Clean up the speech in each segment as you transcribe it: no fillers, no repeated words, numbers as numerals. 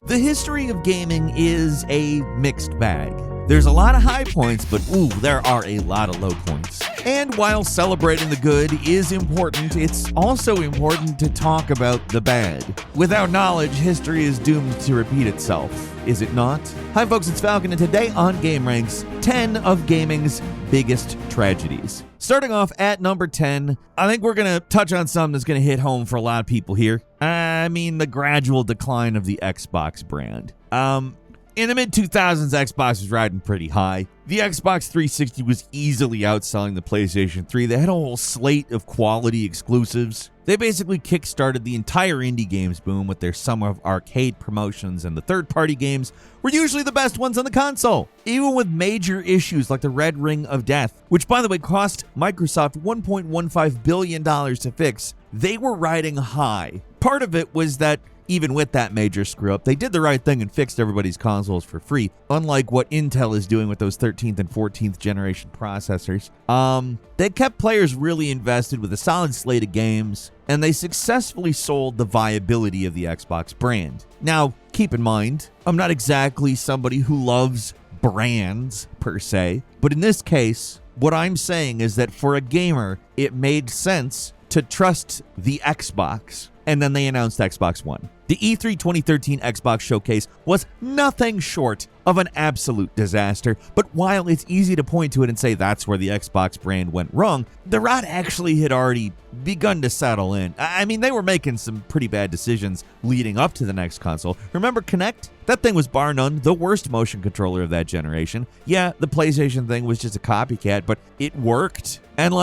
The history of gaming is a mixed bag. There's a lot of high points, but there are a lot of low points. And while celebrating the good is important, it's also important to talk about the bad. Without knowledge, history is doomed to repeat itself, is it not? Hi folks, it's Falcon, and today on gameranx, 10 of gaming's biggest tragedies. Starting off at number 10, I think we're going to touch on something that's going to hit home for a lot of people here. I mean, the gradual decline of the Xbox brand. In the mid-2000s, Xbox was riding pretty high. The Xbox 360 was easily outselling the PlayStation 3. They had a whole slate of quality exclusives. They basically kickstarted the entire indie games boom with their summer of arcade promotions, and the third-party games were usually the best ones on the console, even with major issues like the Red Ring of Death, which, by the way, cost Microsoft $1.15 billion to fix. They were riding high. Part of it was that even with that major screw-up, they did the right thing and fixed everybody's consoles for free, unlike what Intel is doing with those 13th and 14th generation processors. They kept players really invested with a solid slate of games, and they successfully sold the viability of the Xbox brand. Now, keep in mind, I'm not exactly somebody who loves brands, per se, but in this case, what I'm saying is that for a gamer, it made sense to trust the Xbox. And then they announced Xbox One. The E3 2013 Xbox showcase was nothing short of an absolute disaster, but while it's easy to point to it and say that's where the Xbox brand went wrong, the rot actually had already begun to settle in. I mean, they were making some pretty bad decisions leading up to the next console. Remember Kinect? That thing was bar none the worst motion controller of that generation. Yeah, the PlayStation thing was just a copycat, but it worked. And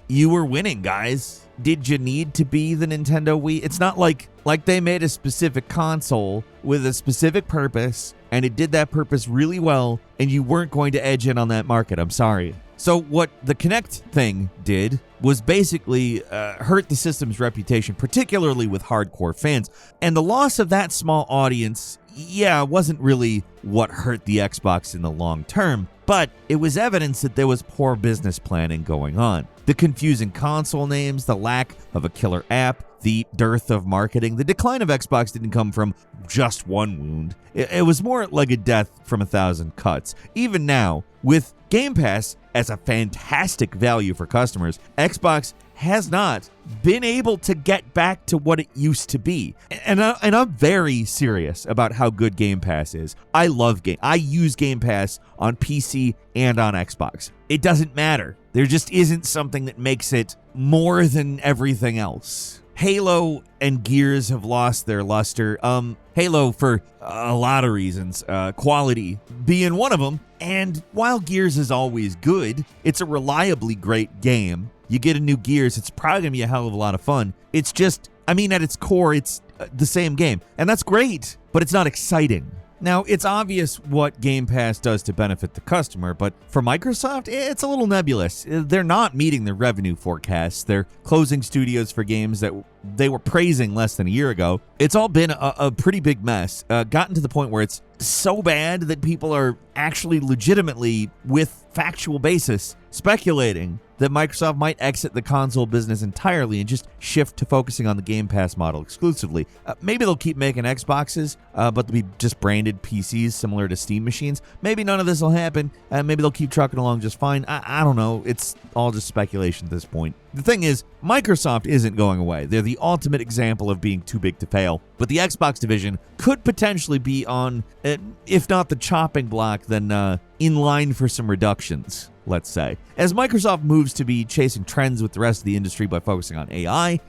you were winning, guys. Did you need to be the Nintendo Wii? It's not like they made a specific console with a specific purpose, and it did that purpose really well, and you weren't going to edge in on that market. I'm sorry. So what the Kinect thing did was basically hurt the system's reputation, particularly with hardcore fans. And the loss of that small audience, wasn't really what hurt the Xbox in the long term, but it was evidence that there was poor business planning going on. The confusing console names, the lack of a killer app, the dearth of marketing. The decline of Xbox didn't come from just one wound. It was more like a death from 1,000 cuts. Even now, with Game Pass as a fantastic value for customers, Xbox has not been able to get back to what it used to be. And I'm very serious about how good Game Pass is. I love I use Game Pass on PC and on Xbox. It doesn't matter. There just isn't something that makes it more than everything else. Halo and Gears have lost their luster. Halo for a lot of reasons, quality being one of them. And while Gears is always good, it's a reliably great game. You get a new Gears, it's probably going to be a hell of a lot of fun. It's just, at its core, it's the same game. And that's great, but it's not exciting. Now, it's obvious what Game Pass does to benefit the customer, but for Microsoft, it's a little nebulous. They're not meeting their revenue forecasts. They're closing studios for games that they were praising less than a year ago. It's all been a pretty big mess, gotten to the point where it's so bad that people are actually legitimately, with factual basis, speculating that Microsoft might exit the console business entirely and just shift to focusing on the Game Pass model exclusively. Maybe they'll keep making Xboxes, but they'll be just branded PCs similar to Steam machines. Maybe none of this will happen. Maybe they'll keep trucking along just fine. I don't know. It's all just speculation at this point. The thing is, Microsoft isn't going away. They're the ultimate example of being too big to fail. But the Xbox division could potentially be on, if not the chopping block, then in line for some reductions, let's say. As Microsoft moves to be chasing trends with the rest of the industry by focusing on AI,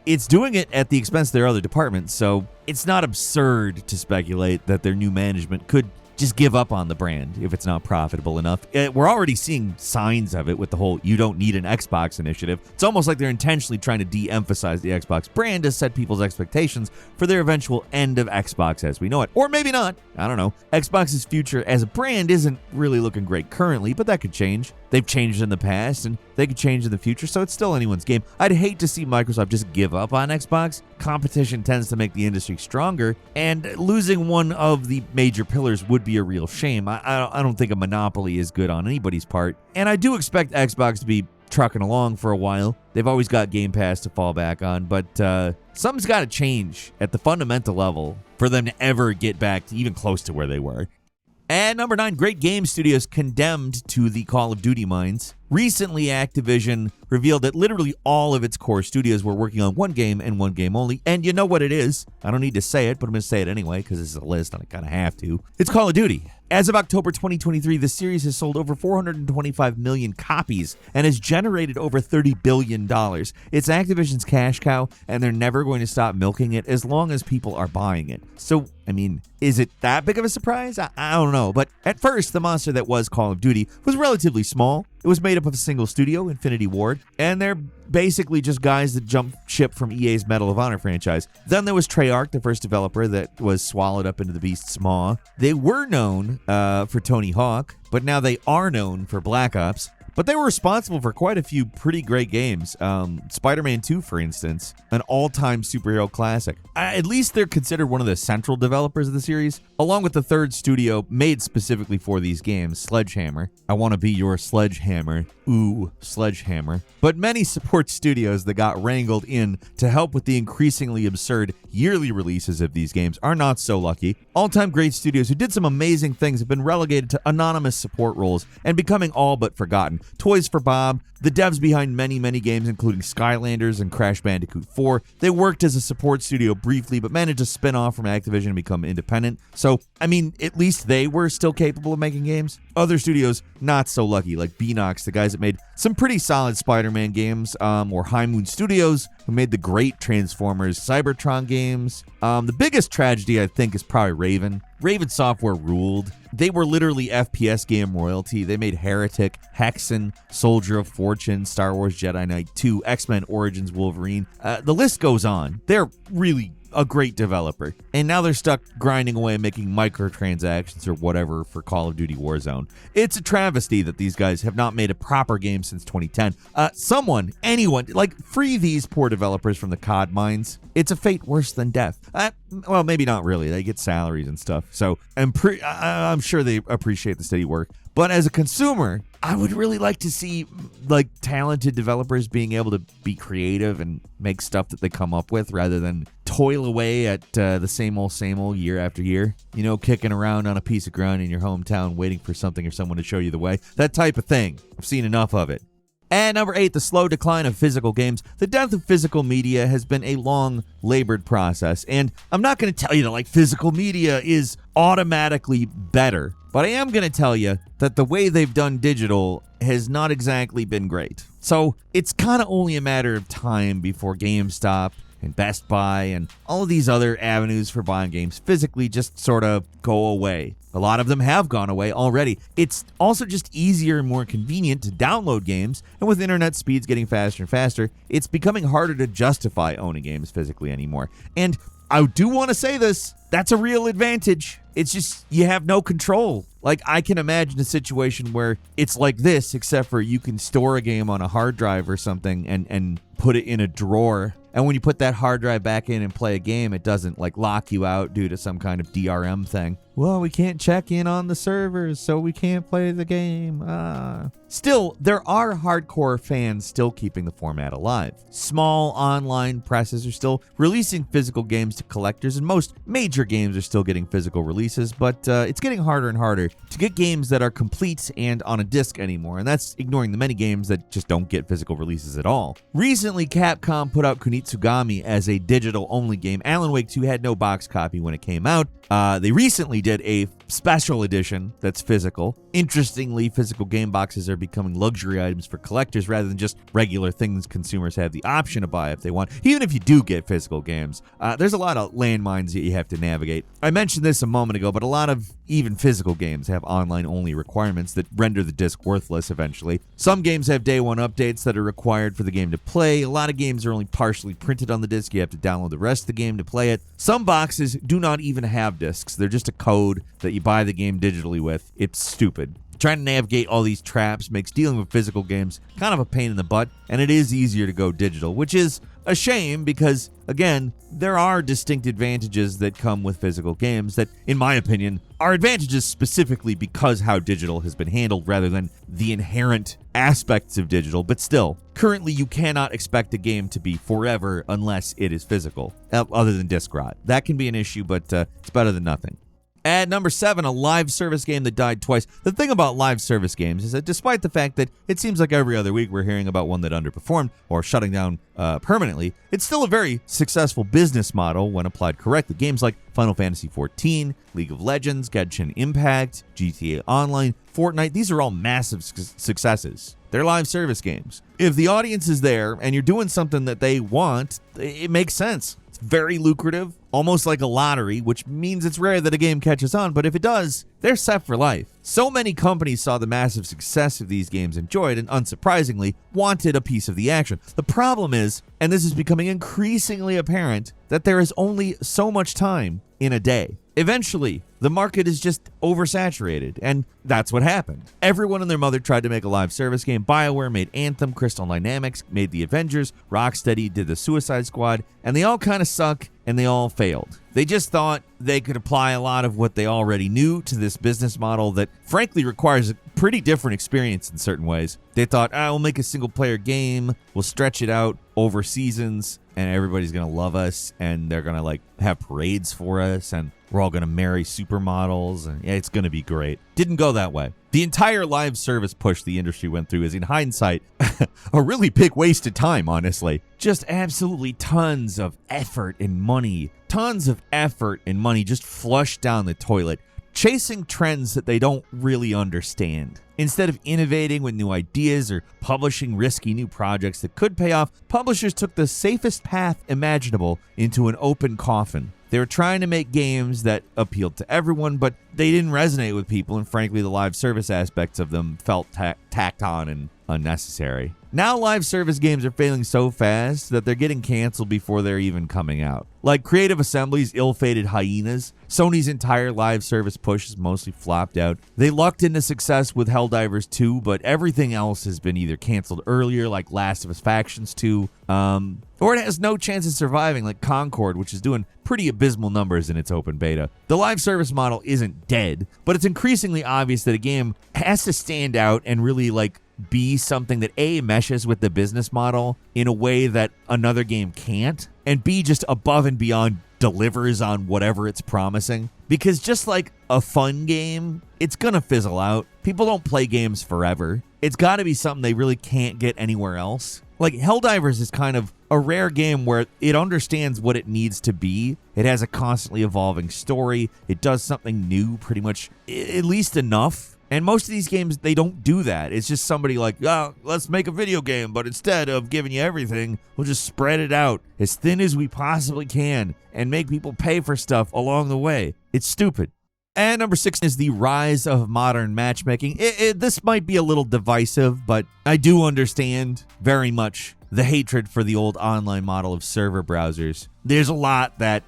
it's doing it at the expense of their other departments, so it's not absurd to speculate that their new management could just give up on the brand if it's not profitable enough. We're already seeing signs of it with the whole "you don't need an Xbox" initiative. It's almost like they're intentionally trying to de-emphasize the Xbox brand to set people's expectations for their eventual end of Xbox as we know it. Or maybe not. I don't know. Xbox's future as a brand isn't really looking great currently, but that could change. They've changed in the past, and they could change in the future, so it's still anyone's game. I'd hate to see Microsoft just give up on Xbox. Competition tends to make the industry stronger, and losing one of the major pillars would be a real shame. I don't think a monopoly is good on anybody's part, and I do expect Xbox to be trucking along for a while. They've always got Game Pass to fall back on, but something's got to change at the fundamental level for them to ever get back to even close to where they were. And number 9, Great Game Studios condemned to the Call of Duty mines. Recently, Activision revealed that literally all of its core studios were working on one game and one game only. And you know what it is. I don't need to say it, but I'm going to say it anyway because this is a list and I kind of have to. It's Call of Duty. As of October 2023, the series has sold over 425 million copies and has generated over $30 billion. It's Activision's cash cow, and they're never going to stop milking it as long as people are buying it. So, I mean, is it that big of a surprise? I don't know. But at first, the monster that was Call of Duty was relatively small. It was made up of a single studio, Infinity Ward, and they're basically just guys that jumped ship from EA's Medal of Honor franchise. Then there was Treyarch, the first developer that was swallowed up into the beast's maw. They were known for Tony Hawk, but now they are known for Black Ops. But they were responsible for quite a few pretty great games. Spider-Man 2, for instance, an all-time superhero classic. At least they're considered one of the central developers of the series, along with the third studio made specifically for these games, Sledgehammer. I want to be your Sledgehammer. Ooh, Sledgehammer. But many support studios that got wrangled in to help with the increasingly absurd yearly releases of these games are not so lucky. All-time great studios who did some amazing things have been relegated to anonymous support roles and becoming all but forgotten. Toys for Bob, the devs behind many games including Skylanders and Crash Bandicoot 4, they worked as a support studio briefly but managed to spin off from Activision and become independent. So, I mean, at least they were still capable of making games. Other studios, not so lucky, like Beanox, the guys that made some pretty solid Spider-Man games, or High Moon Studios, who made the great Transformers Cybertron games. The biggest tragedy, I think, is probably Raven. Raven Software ruled. They were literally FPS game royalty. They made Heretic, Hexen, Soldier of Fortune, Star Wars Jedi Knight 2, X-Men Origins Wolverine. The list goes on. They're really a great developer. And now they're stuck grinding away making microtransactions or whatever for Call of Duty Warzone. It's a travesty that these guys have not made a proper game since 2010. Anyone, free these poor developers from the COD mines. It's a fate worse than death. Well, maybe not really. They get salaries and stuff. So I'm sure they appreciate the steady work. But as a consumer, I would really like to see talented developers being able to be creative and make stuff that they come up with rather than toil away at the same old year after year. You know, kicking around on a piece of ground in your hometown waiting for something or someone to show you the way. That type of thing. I've seen enough of it. And number 8, the slow decline of physical games. The death of physical media has been a long, labored process. And I'm not going to tell you that physical media is automatically better. But I am going to tell you that the way they've done digital has not exactly been great. So it's kind of only a matter of time before GameStop and Best Buy and all of these other avenues for buying games physically just sort of go away. A lot of them have gone away already. It's also just easier and more convenient to download games, and with internet speeds getting faster and faster, it's becoming harder to justify owning games physically anymore. And I do want to say this, that's a real advantage. It's just you have no control. I can imagine a situation where it's like this, except for you can store a game on a hard drive or something and put it in a drawer. And when you put that hard drive back in and play a game, it doesn't lock you out due to some kind of DRM thing. Well, we can't check in on the servers, so we can't play the game. Still, there are hardcore fans still keeping the format alive. Small online presses are still releasing physical games to collectors, and most major games are still getting physical releases, but it's getting harder and harder to get games that are complete and on a disc anymore, and that's ignoring the many games that just don't get physical releases at all. Recently, Capcom put out Kunitsugami as a digital-only game. Alan Wake 2 had no box copy when it came out. They recently did a special edition that's physical. Interestingly, physical game boxes are becoming luxury items for collectors rather than just regular things consumers have the option to buy if they want. Even if you do get physical games, there's a lot of landmines that you have to navigate. I mentioned this a moment ago, but a lot of even physical games have online-only requirements that render the disc worthless eventually. Some games have day one updates that are required for the game to play. A lot of games are only partially printed on the disc. You have to download the rest of the game to play it. Some boxes do not even have discs. They're just a code that you buy the game digitally with. It's stupid. Trying to navigate all these traps makes dealing with physical games kind of a pain in the butt, and it is easier to go digital, which is a shame because, again, there are distinct advantages that come with physical games that, in my opinion, are advantages specifically because how digital has been handled rather than the inherent aspects of digital. But still, currently you cannot expect a game to be forever unless it is physical, other than disc rot. That can be an issue, but it's better than nothing. At number 7, a live service game that died twice. The thing about live service games is that despite the fact that it seems like every other week we're hearing about one that underperformed or shutting down permanently, it's still a very successful business model when applied correctly. Games like Final Fantasy XIV, League of Legends, Genshin Impact, GTA Online, Fortnite, these are all massive successes. They're live service games. If the audience is there and you're doing something that they want, it makes sense. It's very lucrative, almost like a lottery, which means it's rare that a game catches on, but if it does, they're set for life. So many companies saw the massive success of these games enjoyed and, unsurprisingly, wanted a piece of the action. The problem is, and this is becoming increasingly apparent, that there is only so much time in a day. Eventually, the market is just oversaturated, and that's what happened. Everyone and their mother tried to make a live service game. BioWare made Anthem, Crystal Dynamics made The Avengers, Rocksteady did the Suicide Squad, and they all kind of suck, and they all failed. They just thought they could apply a lot of what they already knew to this business model that, frankly, requires a pretty different experience in certain ways. They thought, we'll make a single-player game, we'll stretch it out over seasons, and everybody's going to love us, and they're going to, have parades for us, and we're all going to marry supermodels, and it's going to be great. Didn't go that way. The entire live service push the industry went through is, in hindsight, a really big waste of time, honestly. Just absolutely tons of effort and money. Tons of effort and money just flushed down the toilet, chasing trends that they don't really understand. Instead of innovating with new ideas or publishing risky new projects that could pay off, publishers took the safest path imaginable into an open coffin. They were trying to make games that appealed to everyone, but they didn't resonate with people, and frankly, the live service aspects of them felt tacked on and unnecessary. Now live service games are failing so fast that they're getting canceled before they're even coming out. Like Creative Assembly's ill-fated Hyenas, Sony's entire live service push has mostly flopped out. They lucked into success with Helldivers 2, but everything else has been either canceled earlier, like Last of Us Factions 2, or it has no chance of surviving, like Concord, which is doing pretty abysmal numbers in its open beta. The live service model isn't dead, but it's increasingly obvious that a game has to stand out and really be something that A, meshes with the business model in a way that another game can't, and B, just above and beyond delivers on whatever it's promising. Because just like a fun game, it's gonna fizzle out. People don't play games forever. It's gotta be something they really can't get anywhere else. Like Helldivers is kind of a rare game where it understands what it needs to be. It has a constantly evolving story. It does something new pretty much, at least enough. And most of these games, they don't do that. It's just somebody let's make a video game, but instead of giving you everything, we'll just spread it out as thin as we possibly can and make people pay for stuff along the way. It's stupid. And number 6 is the rise of modern matchmaking. This might be a little divisive, but I do understand very much the hatred for the old online model of server browsers. There's a lot that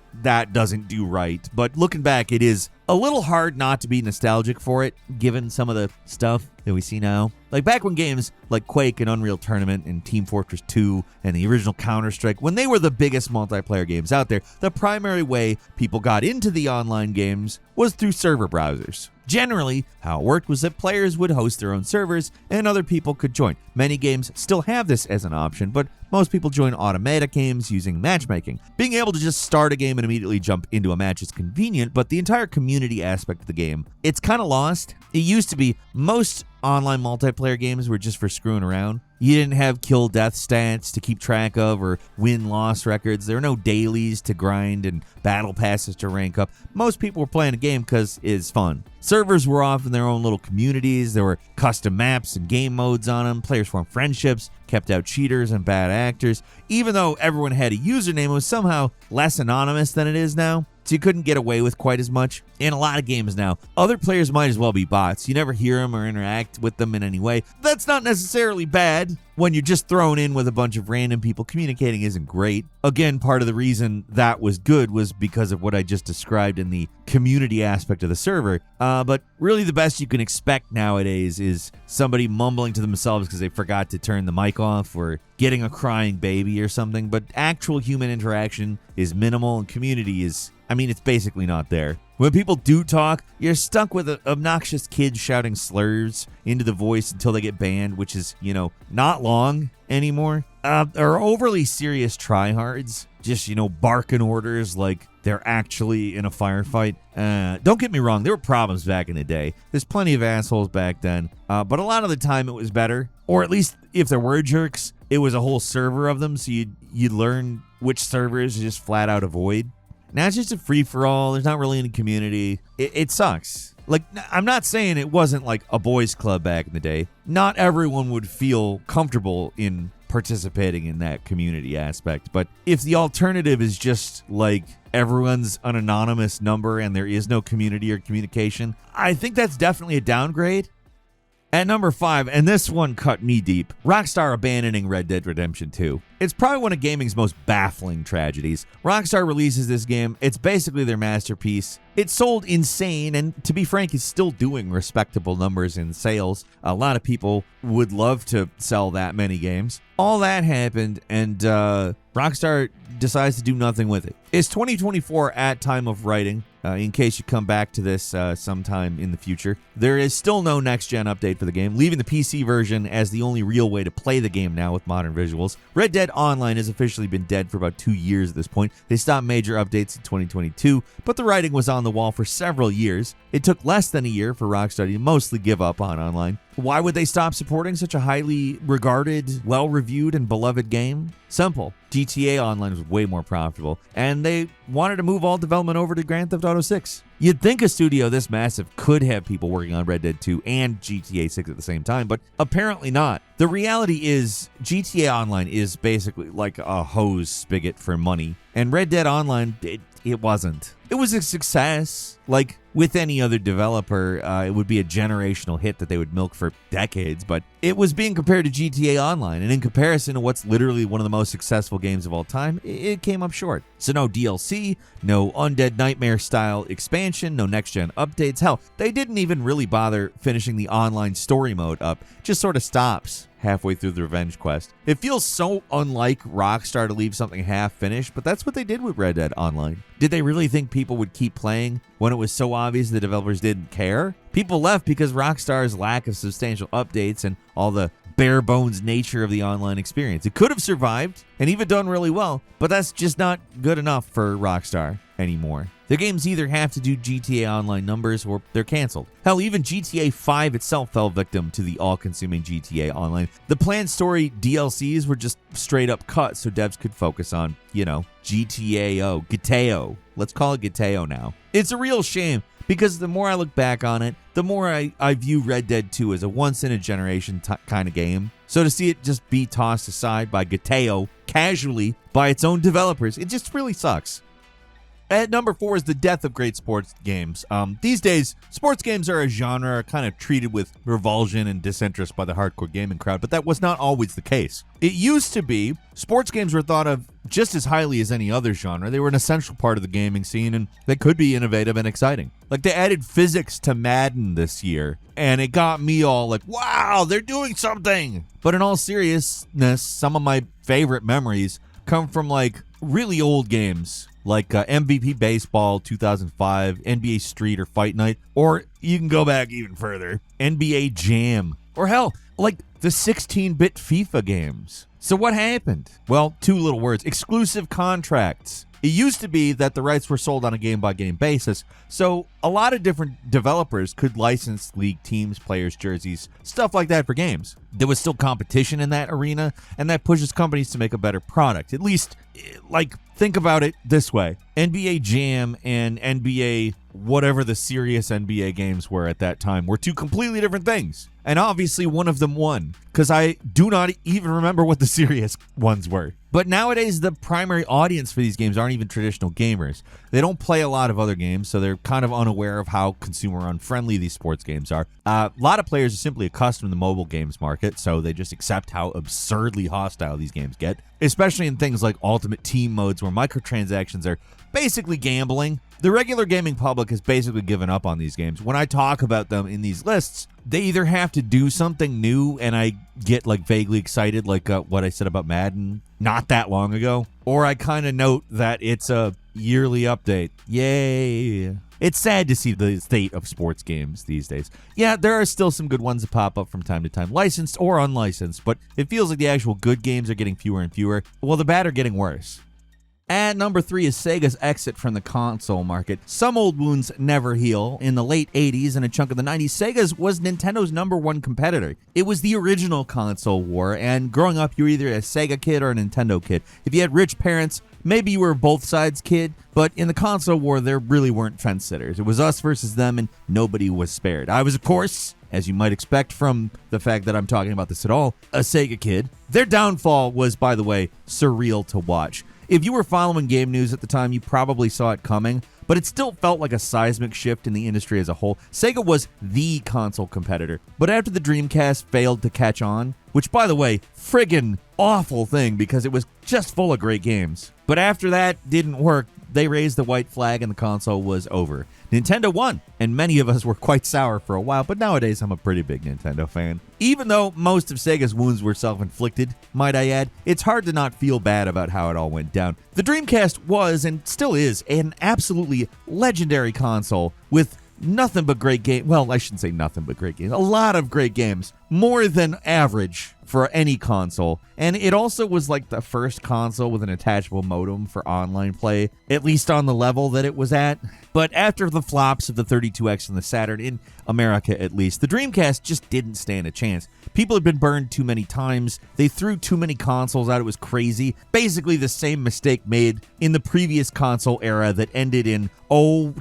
doesn't do right, but looking back, it is a little hard not to be nostalgic for it, given some of the stuff that we see now. Like back when games like Quake and Unreal Tournament and Team Fortress 2 and the original Counter-Strike, when they were the biggest multiplayer games out there, the primary way people got into the online games was through server browsers. Generally, how it worked was that players would host their own servers and other people could join. Many games still have this as an option, but most people join automatic games using matchmaking. Being able to just start a game and immediately jump into a match is convenient, but the entire community aspect of the game, it's kind of lost. It used to be most online multiplayer games were just for screwing around. You didn't have kill-death stats to keep track of or win-loss records. There were no dailies to grind and battle passes to rank up. Most people were playing a game because it's fun. Servers were often their own little communities. There were custom maps and game modes on them. Players formed friendships, kept out cheaters and bad actors. Even though everyone had a username, it was somehow less anonymous than it is now. So you couldn't get away with quite as much. In a lot of games now, other players might as well be bots. You never hear them or interact with them in any way. That's not necessarily bad. when you're just thrown in with a bunch of random people, communicating isn't great. Again, part of the reason that was good was because of what I just described in the community aspect of the server. But really the best you can expect nowadays is somebody mumbling to themselves because they forgot to turn the mic off or getting a crying baby or something. But actual human interaction is minimal, and community is, it's basically not there. When people do talk, you're stuck with obnoxious kids shouting slurs into the voice until they get banned, which is, not long anymore. Or overly serious tryhards, just, barking orders like they're actually in a firefight. Don't get me wrong, there were problems back in the day. There's plenty of assholes back then, but a lot of the time it was better. Or at least if there were jerks, it was a whole server of them, so you'd learn which servers to just flat out avoid. Now it's just a free-for-all. There's not really any community. It sucks. Like, I'm not saying it wasn't like a boys' club back in the day. Not everyone would feel comfortable in participating in that community aspect. But if the alternative is just like everyone's an anonymous number and there is no community or communication, I think that's definitely a downgrade. At number 5, and this one cut me deep, Rockstar abandoning Red Dead Redemption 2. It's probably one of gaming's most baffling tragedies. Rockstar releases this game, it's basically their masterpiece. It sold insane, and to be frank, it's still doing respectable numbers in sales. A lot of people would love to sell that many games. All that happened, and Rockstar decides to do nothing with it. It's 2024 at time of writing. In case you come back to this sometime in the future. There is still no next-gen update for the game, leaving the PC version as the only real way to play the game now with modern visuals. Red Dead Online has officially been dead for about 2 years at this point. They stopped major updates in 2022, but the writing was on the wall for several years. It took less than a year for Rockstar to mostly give up on online. Why would they stop supporting such a highly regarded, well-reviewed, and beloved game? Simple. GTA Online was way more profitable, and they wanted to move all development over to Grand Theft Auto 6. You'd think a studio this massive could have people working on Red Dead 2 and GTA 6 at the same time, but apparently not. The reality is, GTA Online is basically like a hose spigot for money, and Red Dead Online, it wasn't. It was a success. Like with any other developer, it would be a generational hit that they would milk for decades, but it was being compared to GTA Online, and in comparison to what's literally one of the most successful games of all time, it came up short. So no DLC, no Undead Nightmare style expansion, no next-gen updates. Hell, they didn't even really bother finishing the online story mode up. Just sort of stops halfway through the revenge quest. It feels so unlike Rockstar to leave something half-finished, but that's what they did with Red Dead Online. Did they really think people would keep playing when it was so obvious the developers didn't care? People left because Rockstar's lack of substantial updates and all the bare-bones nature of the online experience. It could have survived and even done really well, but that's just not good enough for Rockstar anymore. The games either have to do GTA Online numbers or they're canceled. Hell, even GTA 5 itself fell victim to the all-consuming GTA Online. The planned story DLCs were just straight up cut so devs could focus on, GTAO. Let's call it GTAO now. It's a real shame because the more I look back on it, the more I view Red Dead 2 as a once-in-a-generation kind of game. So to see it just be tossed aside by GTAO casually by its own developers, it just really sucks. At number 4 is the death of great sports games. These days, sports games are a genre kind of treated with revulsion and disinterest by the hardcore gaming crowd, but that was not always the case. It used to be, sports games were thought of just as highly as any other genre. They were an essential part of the gaming scene, and they could be innovative and exciting. Like, they added physics to Madden this year, and it got me all like, wow, they're doing something! But in all seriousness, some of my favorite memories come from, like, really old games. Like MVP Baseball 2005, NBA Street or Fight Night, or you can go back even further, NBA Jam, or hell, like the 16-bit FIFA games. So what happened? Well, 2 little words, exclusive contracts. It used to be that the rights were sold on a game-by-game basis, so a lot of different developers could license league teams, players, jerseys, stuff like that for games. There was still competition in that arena, and that pushes companies to make a better product. At least, like, think about it this way. NBA Jam and NBA whatever the serious NBA games were at that time were two completely different things. And obviously one of them won, because I do not even remember what the serious ones were. But nowadays, the primary audience for these games aren't even traditional gamers. They don't play a lot of other games, so they're kind of unaware of how consumer-unfriendly these sports games are. A lot of players are simply accustomed to the mobile games market, so they just accept how absurdly hostile these games get, especially in things like Ultimate Team modes where microtransactions are basically gambling. The regular gaming public has basically given up on these games. When I talk about them in these lists, they either have to do something new, and I get like vaguely excited, like what I said about Madden not that long ago, or I kind of note that it's a yearly update. Yay! It's sad to see the state of sports games these days. Yeah, there are still some good ones that pop up from time to time, licensed or unlicensed, but it feels like the actual good games are getting fewer and fewer, while the bad are getting worse. At number 3 is Sega's exit from the console market. Some old wounds never heal. In the late 80s and a chunk of the 90s, Sega's was Nintendo's #1 competitor. It was the original console war, and growing up, you were either a Sega kid or a Nintendo kid. If you had rich parents, maybe you were both sides kid, but in the console war, there really weren't fence sitters. It was us versus them, and nobody was spared. I was, of course, as you might expect from the fact that I'm talking about this at all, a Sega kid. Their downfall was, by the way, surreal to watch. If you were following game news at the time, you probably saw it coming, but it still felt like a seismic shift in the industry as a whole. Sega was the console competitor, but after the Dreamcast failed to catch on, which, by the way, friggin' awful thing because it was just full of great games. But after that didn't work, they raised the white flag and the console was over. Nintendo won, and many of us were quite sour for a while, but nowadays I'm a pretty big Nintendo fan. Even though most of Sega's wounds were self-inflicted, might I add, it's hard to not feel bad about how it all went down. The Dreamcast was, and still is, an absolutely legendary console with nothing but great games. Well, I shouldn't say nothing but great games. A lot of great games. More than average for any console. And it also was like the first console with an attachable modem for online play, at least on the level that it was at. But after the flops of the 32X and the Saturn, in America at least, the Dreamcast just didn't stand a chance. People had been burned too many times. They threw too many consoles out. It was crazy. Basically the same mistake made in the previous console era that ended in,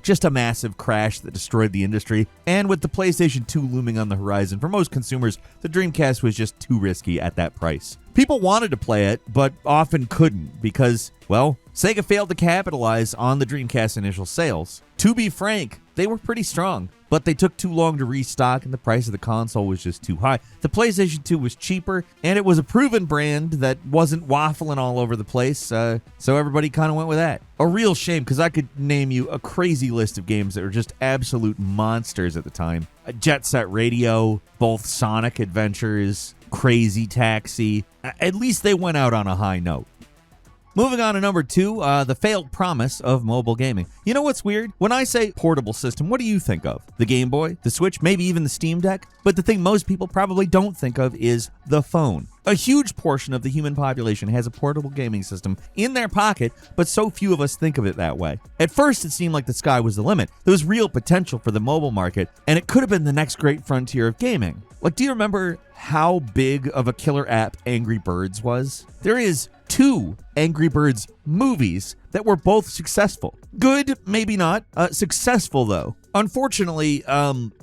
just a massive crash that destroyed the industry. And with the PlayStation 2 looming on the horizon, for most consumers, the Dreamcast was just too risky at that price. People wanted to play it, but often couldn't because, well, Sega failed to capitalize on the Dreamcast's initial sales. To be frank, they were pretty strong, but they took too long to restock and the price of the console was just too high. The PlayStation 2 was cheaper, and it was a proven brand that wasn't waffling all over the place, so everybody kind of went with that. A real shame, because I could name you a crazy list of games that were just absolute monsters at the time. Jet Set Radio, both Sonic Adventures, Crazy Taxi. At least they went out on a high note. Moving on to number 2, the failed promise of mobile gaming. You know what's weird? When I say portable system, what do you think of? The Game Boy, the Switch, maybe even the Steam Deck? But the thing most people probably don't think of is the phone. A huge portion of the human population has a portable gaming system in their pocket, but so few of us think of it that way. At first, it seemed like the sky was the limit. There was real potential for the mobile market, and it could have been the next great frontier of gaming. Like, do you remember how big of a killer app Angry Birds was? There is 2 Angry Birds movies that were both successful. Good, maybe not. Successful, though. Unfortunately,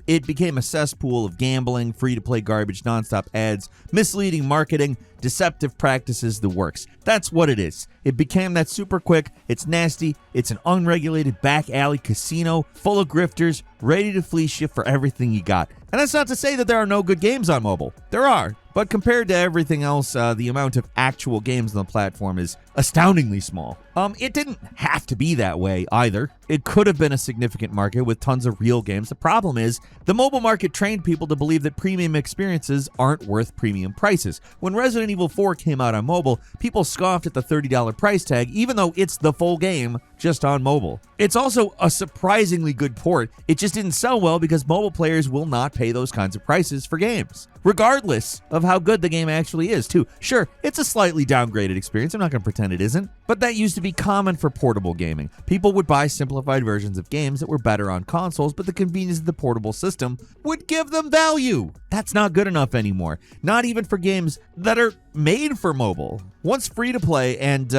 it became a cesspool of gambling, free-to-play garbage, nonstop ads, misleading marketing, deceptive practices, the works. That's what it is. It became that super quick, it's nasty, it's an unregulated back alley casino full of grifters, ready to fleece you for everything you got. And that's not to say that there are no good games on mobile. There are. But compared to everything else, the amount of actual games on the platform is astoundingly small. It didn't have to be that way either. It could have been a significant market with tons of real games. The problem is, the mobile market trained people to believe that premium experiences aren't worth premium prices. When Resident Evil 4 came out on mobile, people scoffed at the $30 price tag, even though it's the full game just on mobile. It's also a surprisingly good port. It just didn't sell well because mobile players will not pay those kinds of prices for games, regardless of how good the game actually is, too. Sure, it's a slightly downgraded experience. I'm not going to pretend it isn't. But that used to be common for portable gaming. People would buy simplified versions of games that were better on consoles, but the convenience of the portable system would give them value. That's not good enough anymore. Not even for games that are made for mobile. Once free-to-play and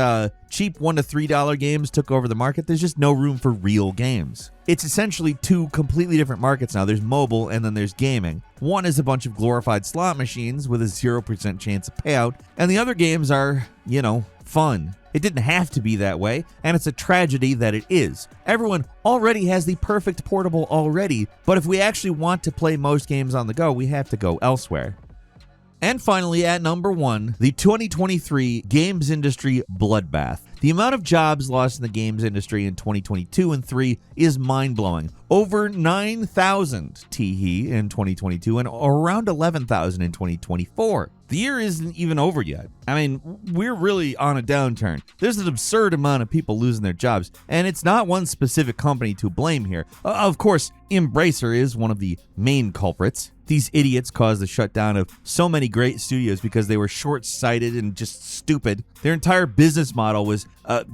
cheap $1 to $3 games took over the market, there's just no room for real games. It's essentially two completely different markets now. There's mobile and then there's gaming. One is a bunch of glorified slot machines with a 0% chance of payout, and the other games are, fun. It didn't have to be that way, and it's a tragedy that it is. Everyone already has the perfect portable already, but if we actually want to play most games on the go, we have to go elsewhere. And finally, at number 1, the 2023 games industry bloodbath. The amount of jobs lost in the games industry in 2022 and 3 is mind-blowing. Over 9,000 teehee in 2022 and around 11,000 in 2024. The year isn't even over yet. I mean, we're really on a downturn. There's an absurd amount of people losing their jobs, and it's not one specific company to blame here. Of course, Embracer is one of the main culprits. These idiots caused the shutdown of so many great studios because they were short-sighted and just stupid. Their entire business model was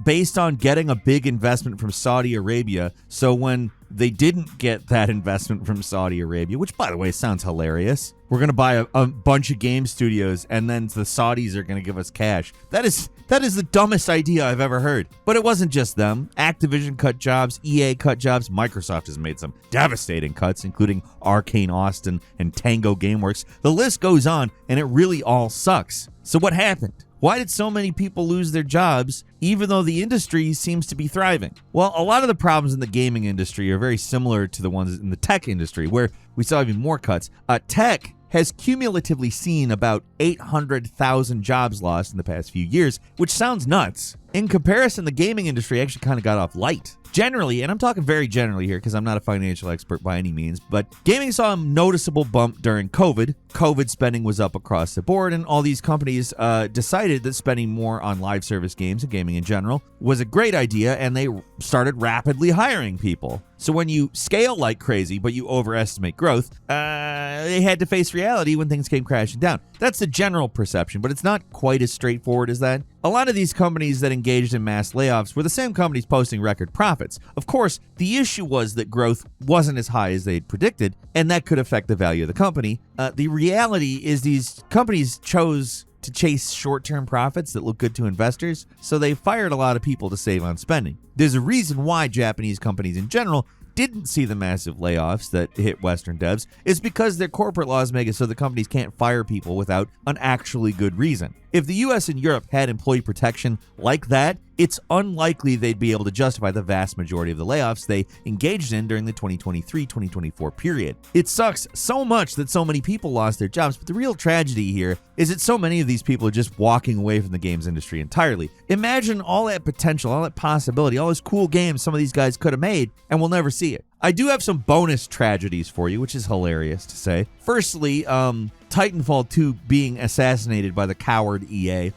based on getting a big investment from Saudi Arabia, so when they didn't get that investment from Saudi Arabia, which, by the way, sounds hilarious. We're going to buy a bunch of game studios, and then the Saudis are going to give us cash. That is the dumbest idea I've ever heard. But it wasn't just them. Activision cut jobs, EA cut jobs, Microsoft has made some devastating cuts, including Arcane Austin and Tango Gameworks. The list goes on, and it really all sucks. So what happened? Why did so many people lose their jobs, even though the industry seems to be thriving? Well, a lot of the problems in the gaming industry are very similar to the ones in the tech industry, where we saw even more cuts. Tech has cumulatively seen about 800,000 jobs lost in the past few years, which sounds nuts. In comparison, the gaming industry actually kind of got off light. Generally, and I'm talking very generally here because I'm not a financial expert by any means, but gaming saw a noticeable bump during COVID. COVID spending was up across the board, and all these companies decided that spending more on live service games and gaming in general was a great idea, and they started rapidly hiring people. So when you scale like crazy, but you overestimate growth, they had to face reality when things came crashing down. That's the general perception, but it's not quite as straightforward as that. A lot of these companies that engaged in mass layoffs were the same companies posting record profits. Of course, the issue was that growth wasn't as high as they had predicted, and that could affect the value of the company. The reality is these companies chose to chase short-term profits that look good to investors, so they fired a lot of people to save on spending. There's a reason why Japanese companies in general didn't see the massive layoffs that hit Western devs. It's because their corporate laws make it so the companies can't fire people without an actually good reason. If the US and Europe had employee protection like that, it's unlikely they'd be able to justify the vast majority of the layoffs they engaged in during the 2023-2024 period. It sucks so much that so many people lost their jobs, but the real tragedy here is that so many of these people are just walking away from the games industry entirely. Imagine all that potential, all that possibility, all those cool games some of these guys could have made, and we'll never see it. I do have some bonus tragedies for you, which is hilarious to say. Firstly, Titanfall 2 being assassinated by the coward EA.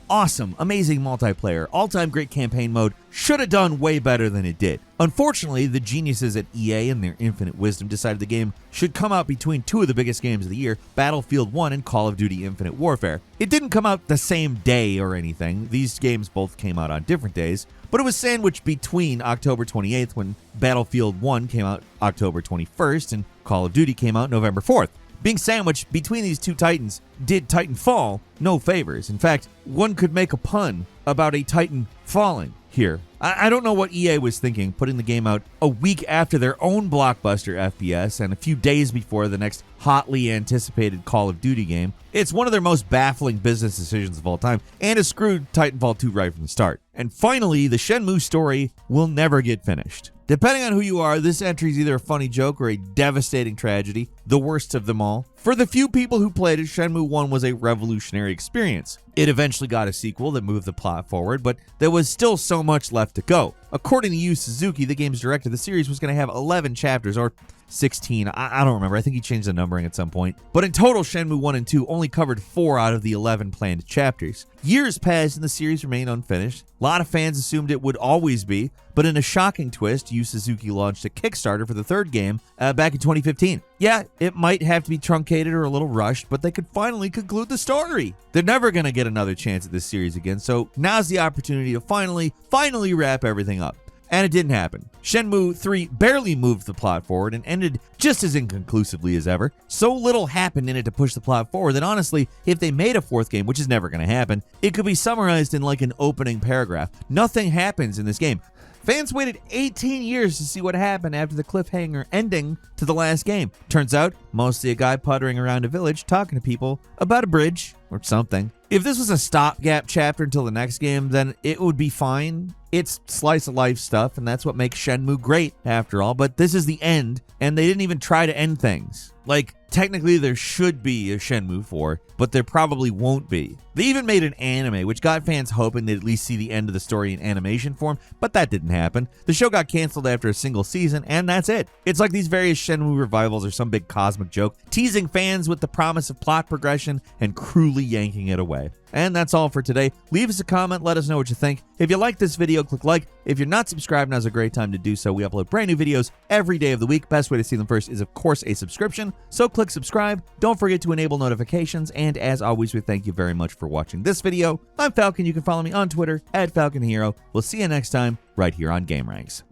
Awesome, amazing multiplayer, all-time great campaign mode, should have done way better than it did. Unfortunately, the geniuses at EA in their infinite wisdom decided the game should come out between two of the biggest games of the year, Battlefield 1 and Call of Duty Infinite Warfare. It didn't come out the same day or anything. These games both came out on different days, but it was sandwiched between October 28th when Battlefield 1 came out October 21st and Call of Duty came out November 4th. Being sandwiched between these two titans did Titanfall no favors. In fact, one could make a pun about a titan falling here. I don't know what EA was thinking, putting the game out a week after their own blockbuster FPS and a few days before the next hotly anticipated Call of Duty game. It's one of their most baffling business decisions of all time, and it screwed Titanfall 2 right from the start. And finally, the Shenmue story will never get finished. Depending on who you are, this entry is either a funny joke or a devastating tragedy, the worst of them all. For the few people who played it, Shenmue 1 was a revolutionary experience. It eventually got a sequel that moved the plot forward, but there was still so much left to go. According to Yu Suzuki, the game's director, the series was going to have 11 chapters, or 16. I don't remember. I think he changed the numbering at some point. But in total, Shenmue 1 and 2 only covered 4 out of the 11 planned chapters. Years passed and the series remained unfinished. A lot of fans assumed it would always be, but in a shocking twist, Yu Suzuki launched a Kickstarter for the third game back in 2015. Yeah, it might have to be truncated or a little rushed, but they could finally conclude the story. They're never going to get another chance at this series again, so now's the opportunity to finally wrap everything up. And it didn't happen. Shenmue 3 barely moved the plot forward and ended just as inconclusively as ever. So little happened in it to push the plot forward that honestly, if they made a fourth game, which is never going to happen, it could be summarized in like an opening paragraph. Nothing happens in this game. Fans waited 18 years to see what happened after the cliffhanger ending to the last game. Turns out, mostly a guy puttering around a village talking to people about a bridge or something. If this was a stopgap chapter until the next game, then it would be fine. It's slice of life stuff, and that's what makes Shenmue great, after all. But this is the end, and they didn't even try to end things. Like, technically there should be a Shenmue 4, but there probably won't be. They even made an anime, which got fans hoping they'd at least see the end of the story in animation form, but that didn't happen. The show got canceled after a single season, and that's it. It's like these various Shenmue revivals are some big cosmic joke, teasing fans with the promise of plot progression and cruelly yanking it away. And that's all for today. Leave us a comment, let us know what you think. If you like this video, click like. If you're not subscribed, now's a great time to do so. We upload brand new videos every day of the week. Best way to see them first is, of course, a subscription. So click subscribe. Don't forget to enable notifications. And as always, we thank you very much for watching this video. I'm Falcon. You can follow me on Twitter @FalconHero. We'll see you next time right here on gameranx.